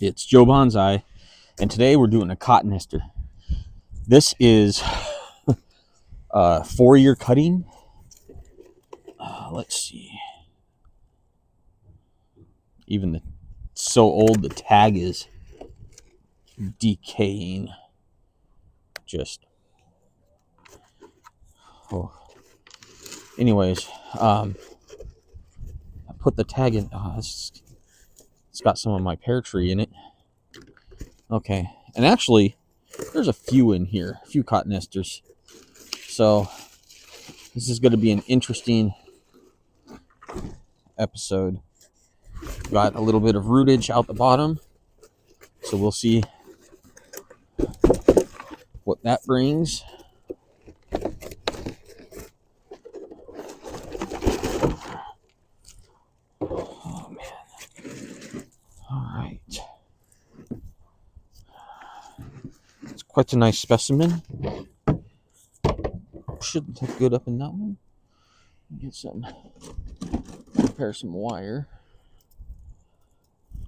It's Joe Bonsai, and today we're doing a Cotoneaster. This is a 4-year cutting. Let's see. Even so old, the tag is decaying. Anyways, I put the tag in. It's got some of my pear tree in it. Okay, and actually, there's a few in here, a few Cotoneasters. So this is going to be an interesting episode. Got a little bit of rootage out the bottom, so we'll see what that brings. Oh man. All right. It's quite a nice specimen. Should look good up in that one. Get some, prepare some wire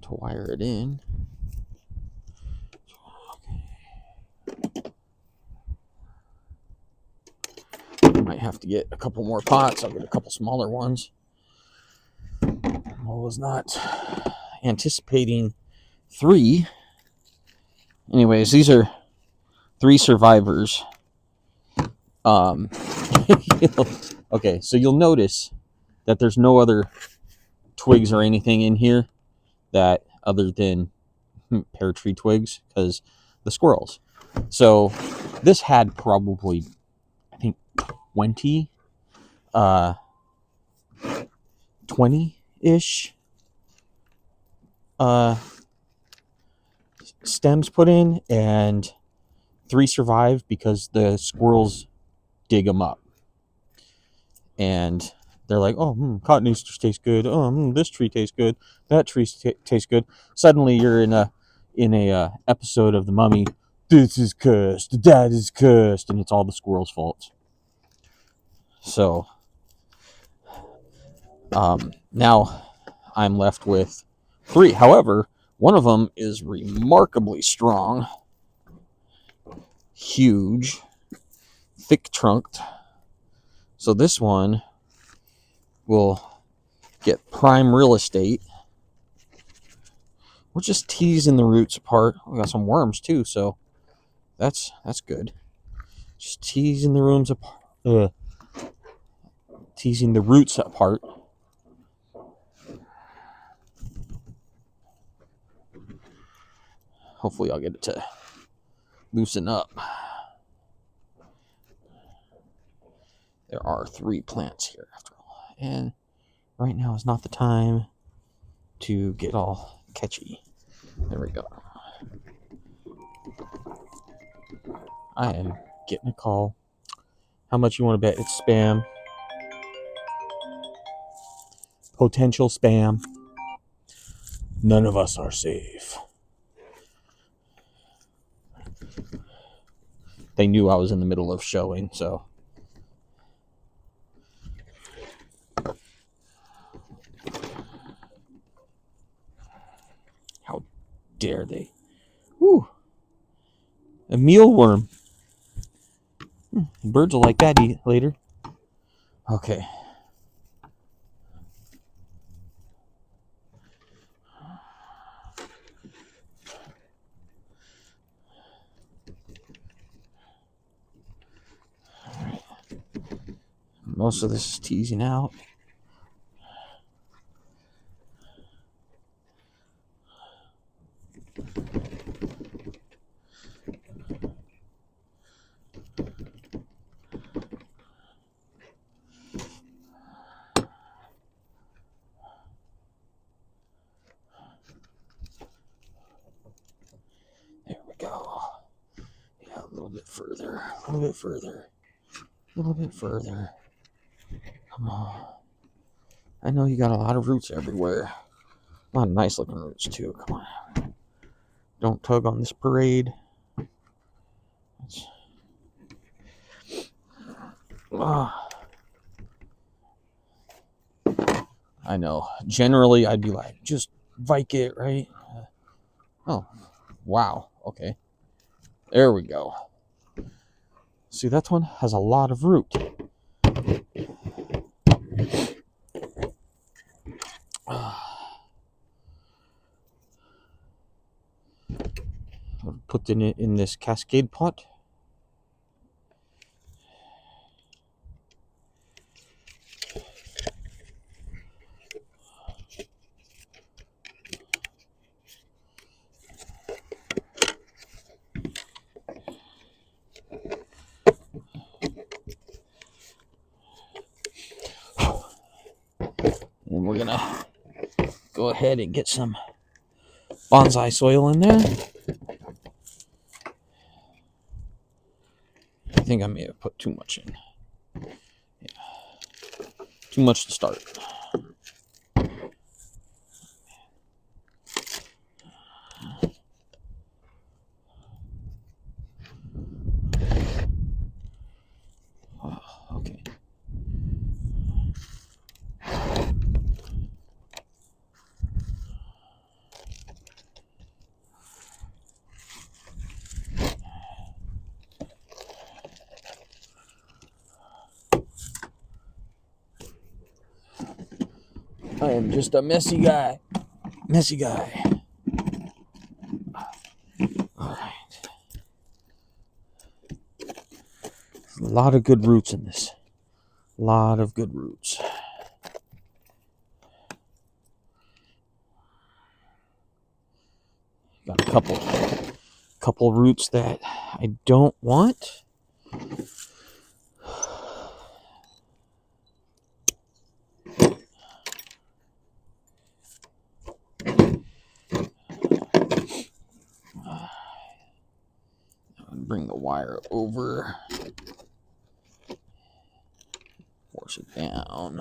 to wire it in. I might have to get a couple more pots. I'll get a couple smaller ones. I was not anticipating 3. Anyways, these are 3 survivors. Okay, so you'll notice that there's no other twigs or anything in here that other than pear tree twigs, because the squirrels. So this had probably, I think, 20-ish stems put in, and 3 survived because the squirrels dig them up. And they're like, oh, Cotoneasters taste good. Oh, this tree tastes good. That tree tastes good. Suddenly you're in a episode of The Mummy. This is cursed. That is cursed. And it's all the squirrels' fault. So now I'm left with 3. However, one of them is remarkably strong. Huge. Thick-trunked. So this one will get prime real estate. We're just teasing the roots apart. We got some worms too, so that's good. Just teasing the roots apart. Teasing the roots apart. Hopefully I'll get it to loosen up. There are 3 plants here after all. And right now is not the time to get all catchy. There we go. I am getting a call. How much you want to bet it's spam? Potential spam. None of us are safe. They knew I was in the middle of showing, so. How dare they? Whew. A mealworm. Birds will like that later. Okay. Most of this is teasing out. There we go. Yeah, a little bit further. A little bit further. A little bit further. Come on. I know you got a lot of roots everywhere. A lot of nice looking roots too. Come on. Don't tug on this parade. I know. Generally, I'd be like, just vike it, right? Oh, wow. Okay. There we go. See, that one has a lot of root. I'll put it in this cascade pot. And we're gonna go ahead and get some bonsai soil in there. I think I may have put too much in. Yeah. Too much to start. Oh, okay. I am just a messy guy. Messy guy. All right. A lot of good roots in this. A lot of good roots. Got a couple roots that I don't want. Bring the wire over. Force it down. I'm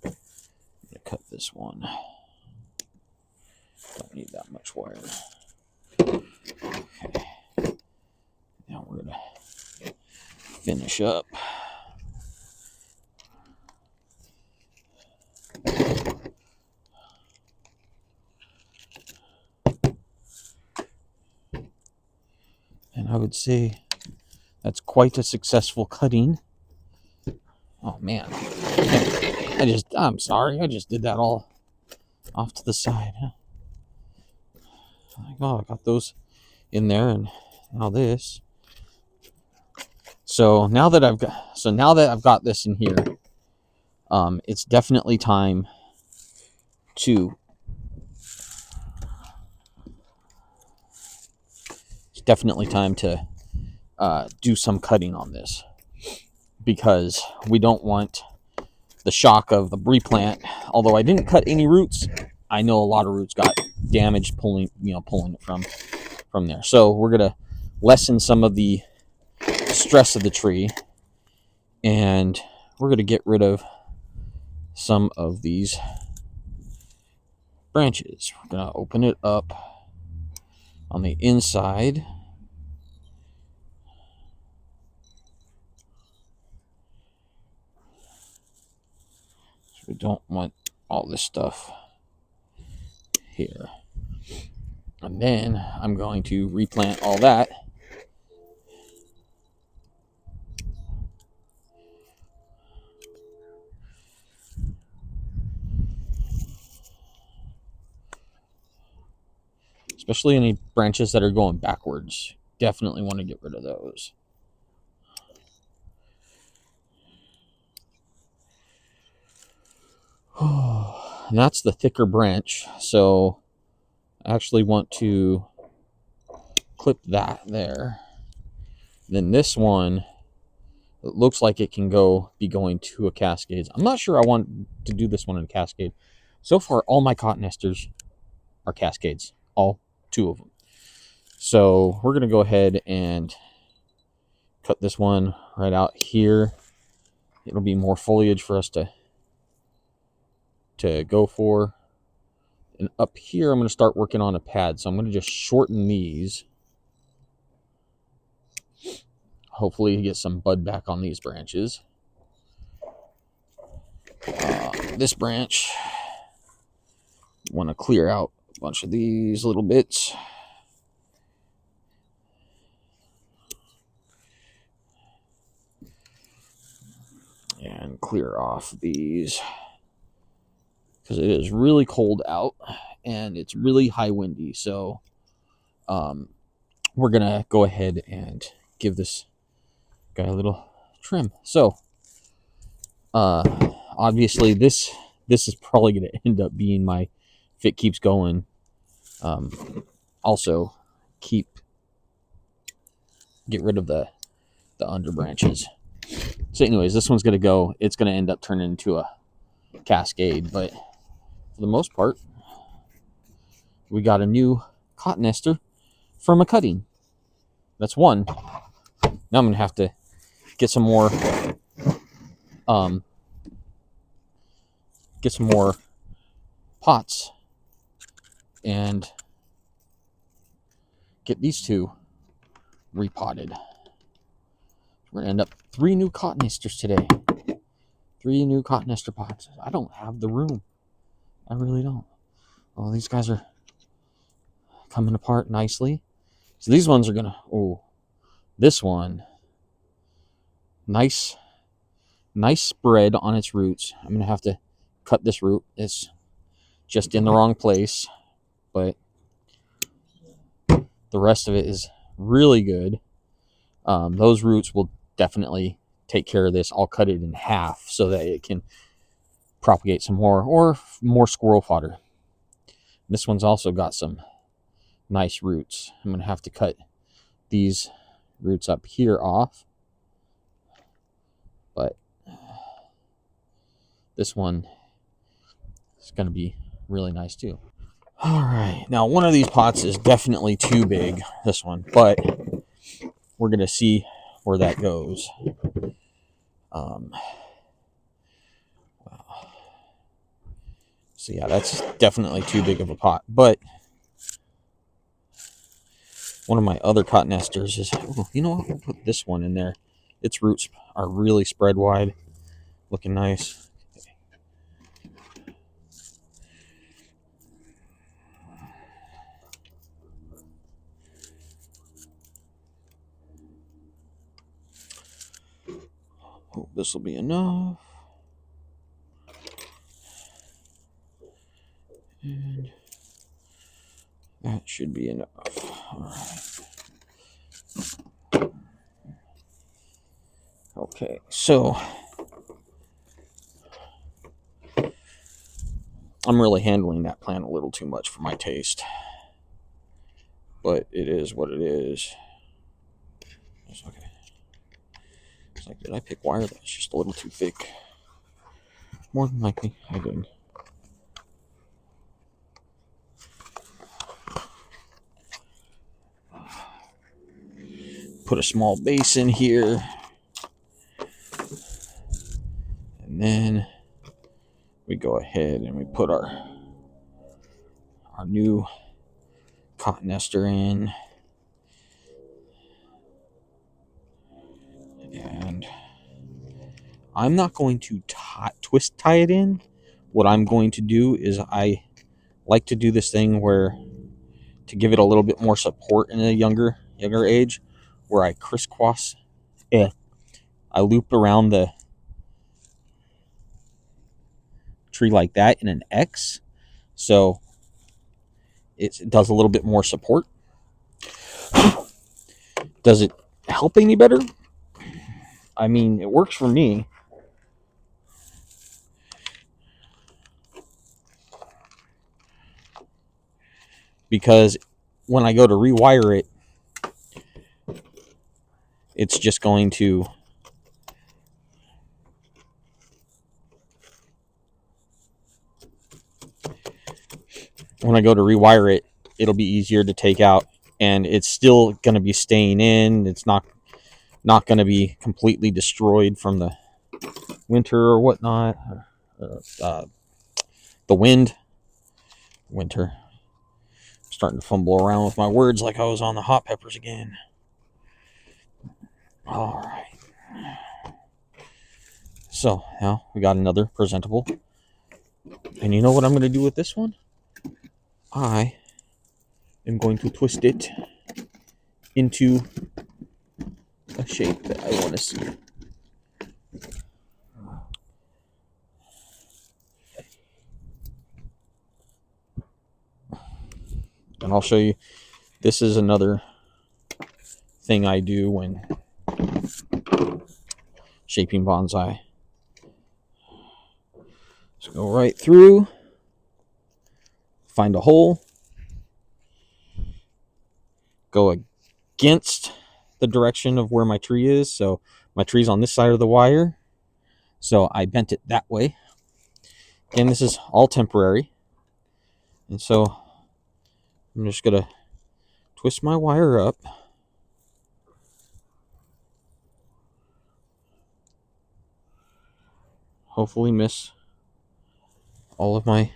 gonna cut this one. Don't need that much wire. Okay. Now we're gonna finish up. And I would say that's quite a successful cutting. Oh man. I'm sorry, I just did that all off to the side. Huh? Oh, I got those in there, and now this. So now that I've got this in here, it's definitely time to do some cutting on this, because we don't want the shock of the replant. Although I didn't cut any roots, I know a lot of roots got damaged pulling it from there. So we're gonna lessen some of the stress of the tree, and we're gonna get rid of some of these branches. We're gonna open it up on the inside. We don't want all this stuff here. And then I'm going to replant all that. Especially any branches that are going backwards. Definitely want to get rid of those. And that's the thicker branch, so I actually want to clip that there. Then this one, it looks like it can be going to a cascade. I'm not sure I want to do this one in a cascade. So far, all my Cotoneasters are cascades, all 2 of them. So we're gonna go ahead and cut this one right out here. It'll be more foliage for us to go for. And up here, I'm going to start working on a pad. So I'm going to just shorten these. Hopefully get some bud back on these branches. This branch, want to clear out a bunch of these little bits. And clear off these, because it is really cold out and it's really high windy. So we're gonna go ahead and give this guy a little trim. So obviously this is probably gonna end up being my, if it keeps going, also get rid of the under branches. So anyways, this one's gonna go, it's gonna end up turning into a cascade, but for the most part, we got a new cotoneaster from a cutting. That's one. Now I'm gonna have to get some more pots and get these two repotted. We're gonna end up 3 new cotoneasters today. 3 new cotoneaster pots. I don't have the room. I really don't. Well, these guys are coming apart nicely. So these ones are gonna, oh, this one, nice spread on its roots. I'm gonna have to cut this root. It's just in the wrong place, but the rest of it is really good. Those roots will definitely take care of this. I'll cut it in half so that it can propagate some more, or more squirrel fodder. This one's also got some nice roots. I'm gonna have to cut these roots up here off, but this one is gonna be really nice too. All right, now one of these pots is definitely too big, this one, but we're gonna see where that goes. So yeah, that's definitely too big of a pot, but one of my other cotoneasters is, oh, you know what, we'll put this one in there. Its roots are really spread wide, looking nice. Hope this will be enough. And that should be enough. All right. Okay, so I'm really handling that plant a little too much for my taste, but it is what it is. It's okay. It's like, did I pick wire that's just a little too thick? More than likely, I did. Put a small base in here, and then we go ahead and we put our new cotoneaster in, and I'm not going to twist tie it in. What I'm going to do is, I like to do this thing where, to give it a little bit more support in a younger age, where I crisscross, I loop around the tree like that in an X, so it does a little bit more support. Does it help any better? I mean, it works for me. Because when I go to rewire it, it's just going to, it'll be easier to take out, and it's still going to be staying in. It's not going to be completely destroyed from the winter or whatnot. The winter. I'm starting to fumble around with my words like I was on the hot peppers again. All right. So now we got another presentable. And you know what I'm going to do with this one? I am going to twist it into a shape that I want to see. And I'll show you. This is another thing I do when shaping bonsai. So go right through, find a hole, go against the direction of where my tree is. So my tree's on this side of the wire. So I bent it that way. Again, this is all temporary. And so I'm just going to twist my wire up. Hopefully miss all of my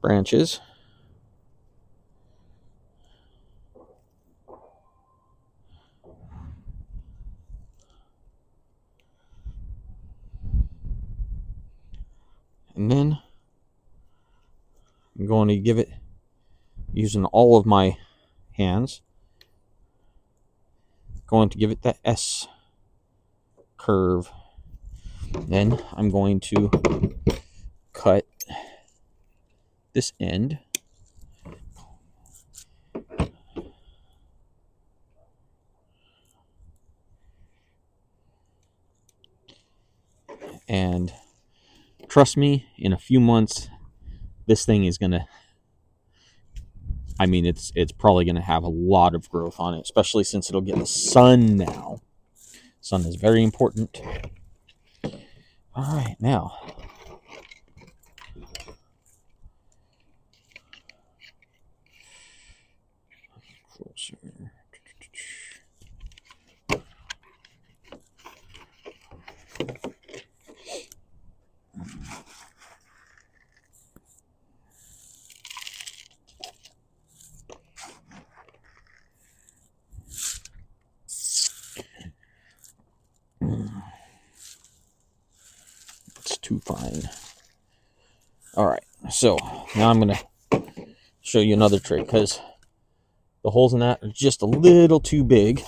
branches. And then I'm going to give it, using all of my hands, going to give it that S curve. Then I'm going to cut this end. And trust me, in a few months, this thing is gonna, I mean, it's probably gonna have a lot of growth on it, especially since it'll get the sun now. Sun is very important. All right, now closer. It's too fine. All right, so now I'm gonna show you another trick, because the holes in that are just a little too big.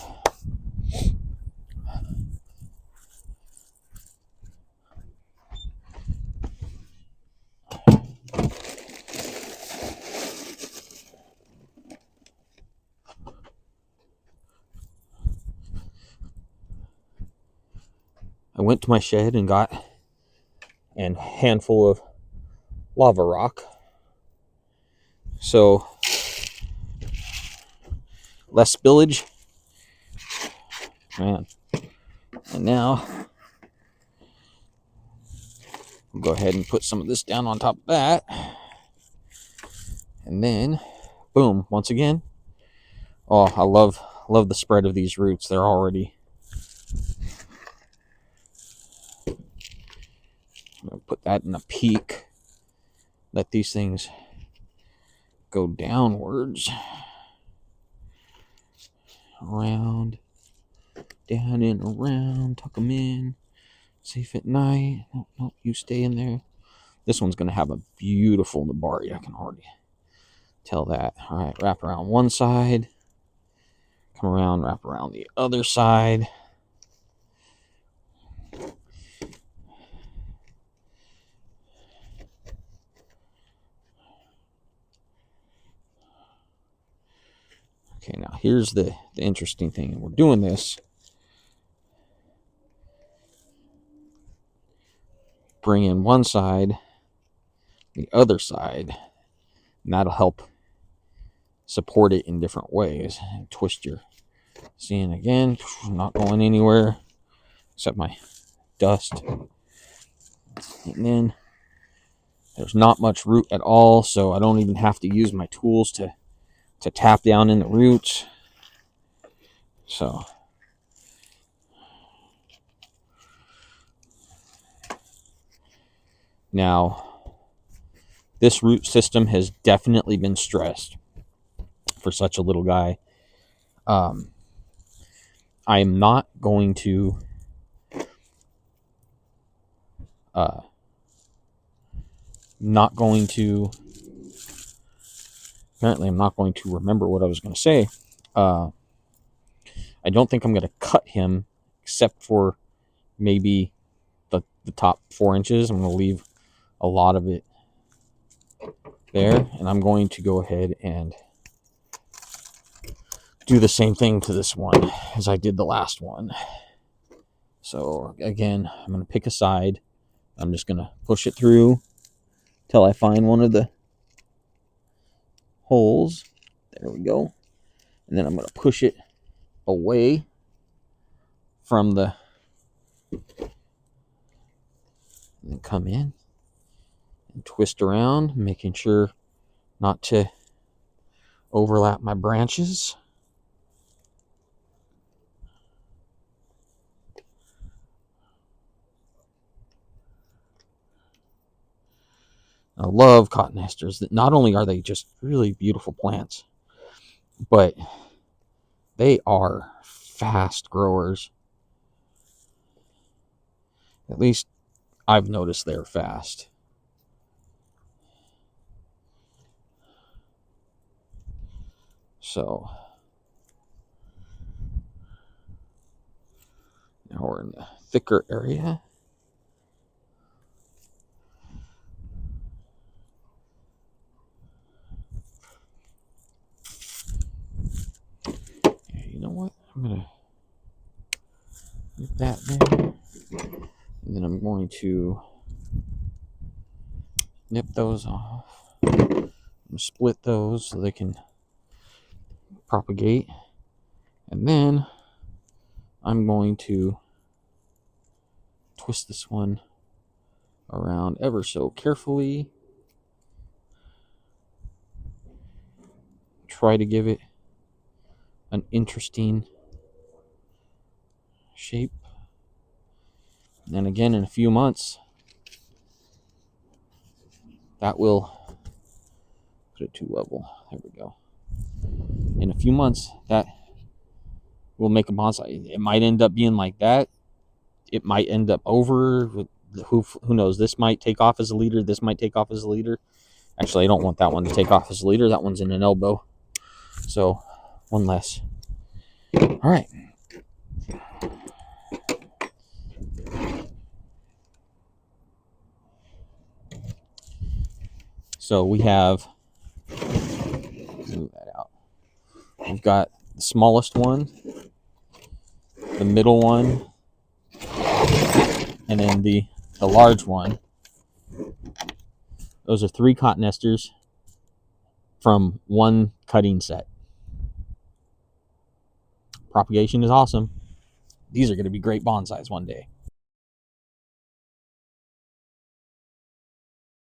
I went to my shed and got a handful of lava rock. So less spillage. Man. And now I'll go ahead and put some of this down on top of that. And then boom, once again. Oh, I love the spread of these roots. They're already, I'm gonna put that in a peak. Let these things go downwards. Around, down and around, tuck them in. Safe at night. Nope, you stay in there. This one's gonna have a beautiful nabari. I can already tell that. All right, wrap around one side. Come around, wrap around the other side. Okay, now here's the interesting thing. We're doing this. Bring in one side, the other side, and that'll help support it in different ways. And twist your, seeing again, not going anywhere except my dust. And then there's not much root at all, so I don't even have to use my tools to tap down in the roots. So now this root system has definitely been stressed for such a little guy. I am not going to not going to, apparently I'm not going to remember what I was going to say. I don't think I'm going to cut him except for maybe the top 4 inches. I'm going to leave a lot of it there, and I'm going to go ahead and do the same thing to this one as I did the last one. So again, I'm going to pick a side. I'm just going to push it through till I find one of the holes. There we go. And then I'm going to push it away from the, and then come in and twist around, making sure not to overlap my branches. I love cotoneasters. That not only are they just really beautiful plants, but they are fast growers. At least I've noticed they're fast. So now we're in the thicker area. You know what? I'm going to leave that there. And then I'm going to nip those off. Split those so they can propagate. And then I'm going to twist this one around ever so carefully. Try to give it an interesting shape. And again, in a few months, that will put it too level. There we go. In a few months, that will make a bonsai. It might end up being like that. It might end up over. Who knows? This might take off as a leader. This might take off as a leader. Actually, I don't want that one to take off as a leader. That one's in an elbow. So, one less. All right. So we have, move that out. We've got the smallest one, the middle one, and then the large one. Those are 3 cotoneasters from one cutting set. Propagation is awesome. These are going to be great bonsais one day.